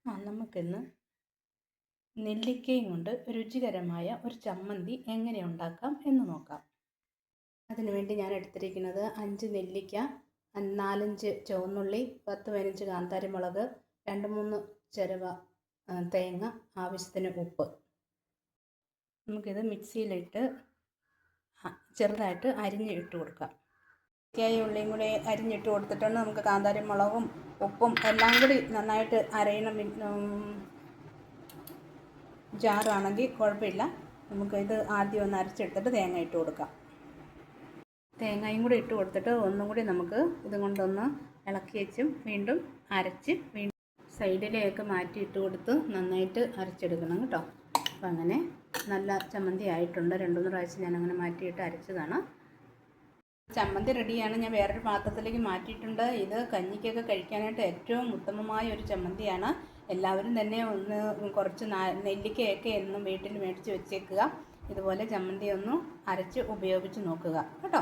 നമുക്കിന്ന് നെല്ലിക്കയും കൊണ്ട് രുചികരമായ ഒരു ചമ്മന്തി എങ്ങനെ ഉണ്ടാക്കാം എന്ന് നോക്കാം. അതിനുവേണ്ടി ഞാൻ എടുത്തിരിക്കുന്നത് 5 നെല്ലിക്ക, 4-5 ചുവന്നുള്ളി, 10-15 കാന്താരിമുളക്, 2-3 ചിരവ തേങ്ങ, ആവശ്യത്തിന് ഉപ്പ്. നമുക്കിത് മിക്സിയിലിട്ട് ചെറുതായിട്ട് അരിഞ്ഞ് ഇട്ട് കൊടുക്കാം. നെല്ലിക്കയും ഉള്ളിയും കൂടി അരിഞ്ഞിട്ട് കൊടുത്തിട്ടുണ്ട്. നമുക്ക് കാന്താരിമുളകും ഉപ്പും എല്ലാം കൂടി നന്നായിട്ട് അരയണം. ജാറാണെങ്കിൽ കുഴപ്പമില്ല. നമുക്കിത് ആദ്യം ഒന്ന് അരച്ചെടുത്തിട്ട് തേങ്ങ ഇട്ട് കൊടുക്കാം. തേങ്ങയും കൂടി ഇട്ട് കൊടുത്തിട്ട് ഒന്നും കൂടി നമുക്ക് ഇതും കൊണ്ടൊന്ന് ഇളക്കി വെച്ചും വീണ്ടും അരച്ച് വീണ്ടും സൈഡിലേക്ക് മാറ്റി ഇട്ട് കൊടുത്ത് നന്നായിട്ട് അരച്ചെടുക്കണം കേട്ടോ. അപ്പം അങ്ങനെ നല്ല ചമ്മന്തി ആയിട്ടുണ്ട്. 2-3 പ്രാവശ്യം ഞാനങ്ങനെ മാറ്റിയിട്ട് അരച്ചതാണ്. ചമ്മന്തി റെഡിയാണ്. ഞാൻ വേറൊരു പാത്രത്തിലേക്ക് മാറ്റിയിട്ടുണ്ട്. ഇത് കഞ്ഞിക്കൊക്കെ കഴിക്കാനായിട്ട് ഏറ്റവും ഉത്തമമായ ഒരു ചമ്മന്തിയാണ്. എല്ലാവരും തന്നെ ഒന്ന് കുറച്ച് നെല്ലിക്കയൊക്കെ എന്നും വീട്ടിൽ മേടിച്ച് വെച്ചേക്കുക. ഇതുപോലെ ചമ്മന്തി ഒന്ന് അരച്ച് ഉപയോഗിച്ച് നോക്കുക കേട്ടോ.